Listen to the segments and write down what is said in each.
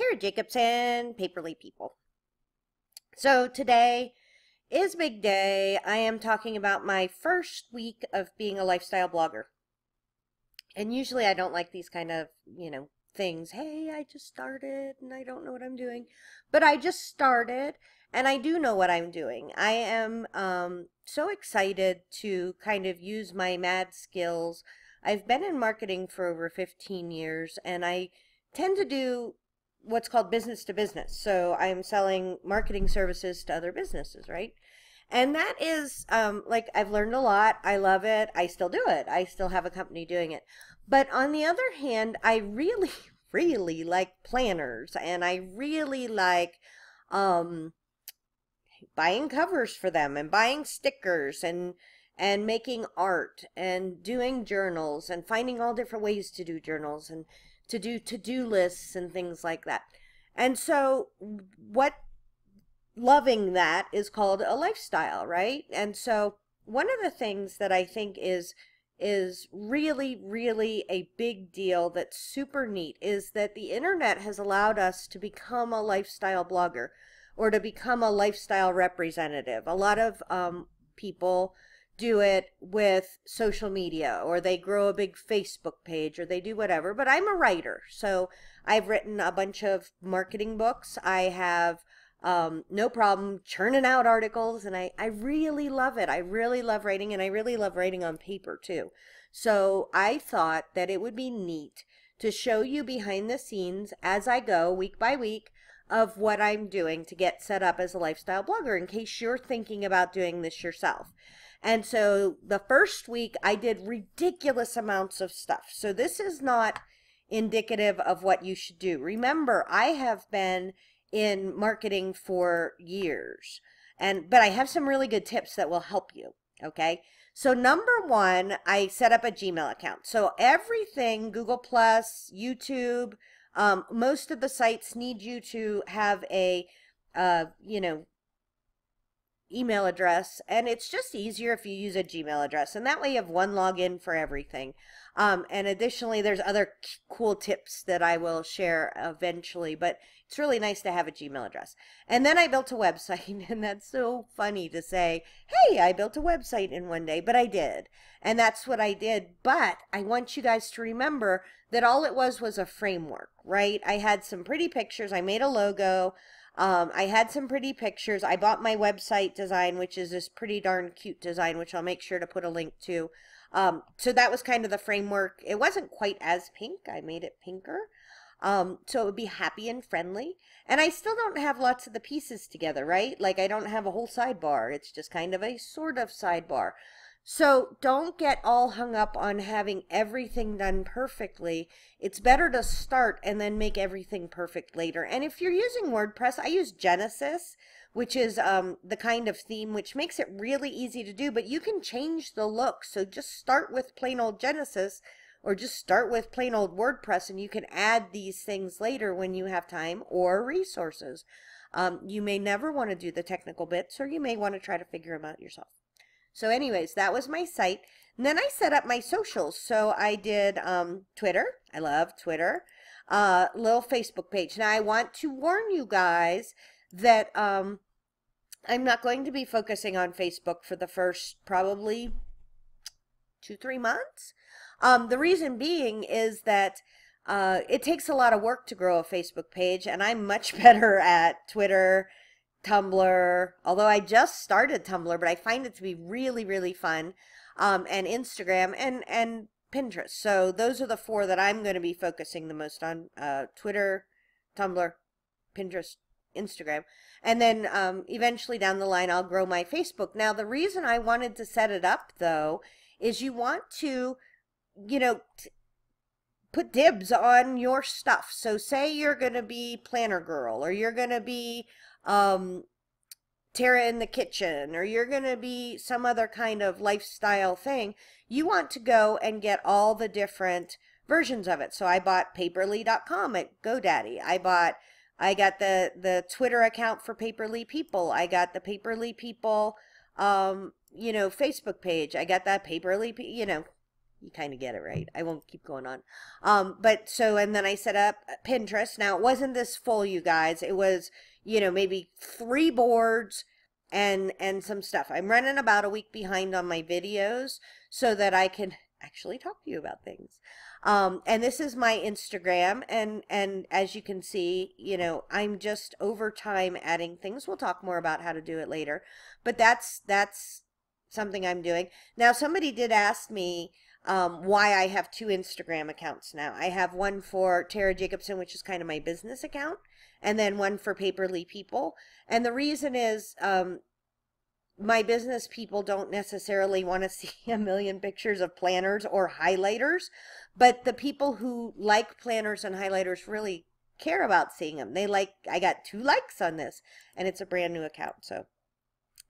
Tara Jacobson, Paperly People. So today is big day. I am talking about my first week of being a lifestyle blogger. And usually I don't like these kind of, things. Hey, I just started and I don't know what I'm doing. But I just started and I do know what I'm doing. I am so excited to kind of use my mad skills. I've been in marketing for over 15 years and I tend to do what's called business to business. So I'm selling marketing services to other businesses, right? And that is, like, I've learned a lot. I love it. I still do it. I still have a company doing it. But on the other hand, I really, really like planners and I really like, um, buying covers for them and buying stickers and making art and doing journals and finding all different ways to do journals and to do to-do lists and things like that. And so what loving that is called a lifestyle, right? And so one of the things that I think is really, really a big deal that's super neat is that the internet has allowed us to become a lifestyle blogger or to become a lifestyle representative. A lot of people do it with social media, or they grow a big Facebook page, or they do whatever. But I'm a writer, so I've written a bunch of marketing books. I have no problem churning out articles, and I really love it. I really love writing, and I really love writing on paper too. So I thought that it would be neat to show you behind the scenes as I go week by week of what I'm doing to get set up as a lifestyle blogger in case you're thinking about doing this yourself. And so the first week I did ridiculous amounts of stuff. So this is not indicative of what you should do. Remember, I have been in marketing for years, but I have some really good tips that will help you. Okay. So number one, I set up a Gmail account. So everything, Google Plus, YouTube, most of the sites need you to have a, email address, and it's just easier if you use a Gmail address, and that way you have one login for everything. And additionally, there's other cool tips that I will share eventually, but it's really nice to have a Gmail address. And then I built a website, and that's so funny to say, hey, I built a website in one day, but I did. And that's what I did. But I want you guys to remember that all it was a framework, right? I had some pretty pictures. I made a logo. I had some pretty pictures. I bought my website design, which is this pretty darn cute design, which I'll make sure to put a link to. So that was kind of the framework. It wasn't quite as pink. I made it pinker. So it would be happy and friendly. And I still don't have lots of the pieces together, right? Like I don't have a whole sidebar. It's just kind of a sort of sidebar. So don't get all hung up on having everything done perfectly. It's better to start and then make everything perfect later. And if you're using WordPress, I use Genesis, which is the kind of theme which makes it really easy to do, but you can change the look. So just start with plain old Genesis or just start with plain old WordPress, and you can add these things later when you have time or resources. You may never want to do the technical bits, or you may want to try to figure them out yourself. So anyways, that was my site. And then I set up my socials. So I did Twitter. I love Twitter. Little Facebook page. Now I want to warn you guys that I'm not going to be focusing on Facebook for the first probably 2-3 months. The reason being is that it takes a lot of work to grow a Facebook page, and I'm much better at Twitter, Tumblr, although I just started Tumblr, but I find it to be really, really fun, and Instagram and Pinterest. So those are the 4 that I'm going to be focusing the most on, Twitter, Tumblr, Pinterest, Instagram. And then eventually down the line, I'll grow my Facebook. Now, the reason I wanted to set it up, though, is you want to, put dibs on your stuff. So say you're going to be Planner Girl, or you're going to be Tara in the Kitchen, or you're going to be some other kind of lifestyle thing. You want to go and get all the different versions of it. So I bought paperly.com at GoDaddy. I got the Twitter account for Paperly People. I got the Paperly People, Facebook page. I got that Paperly, you kind of get it, right? I won't keep going on. And then I set up Pinterest. Now, it wasn't this full, you guys. It was, maybe 3 boards and some stuff. I'm running about a week behind on my videos so that I can actually talk to you about things. And this is my Instagram, and as you can see, I'm just over time adding things. We'll talk more about how to do it later, but that's something I'm doing. Now, somebody did ask me why I have 2 Instagram accounts now. I have one for Tara Jacobson, which is kind of my business account, and then one for Paperly People. And the reason is my business people don't necessarily want to see a million pictures of planners or highlighters, but the people who like planners and highlighters really care about seeing them. I got 2 likes on this, and it's a brand new account. So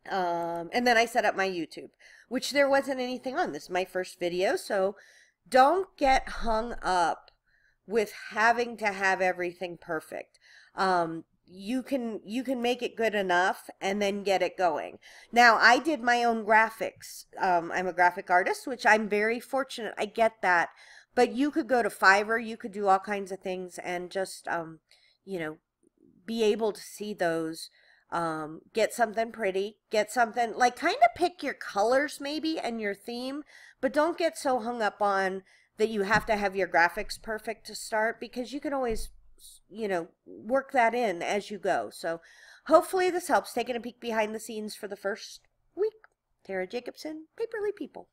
and then I set up my YouTube, which there wasn't anything on. This is my first video, so don't get hung up with having to have everything perfect. You can make it good enough and then get it going. Now, I did my own graphics. I'm a graphic artist, which I'm very fortunate. I get that. But you could go to Fiverr, you could do all kinds of things and just, be able to see those. Get something pretty, get something, like, kind of pick your colors maybe and your theme, but don't get so hung up on that you have to have your graphics perfect to start, because you can always, work that in as you go. So hopefully this helps. Taking a peek behind the scenes for the first week. Tara Jacobson, Paperly People.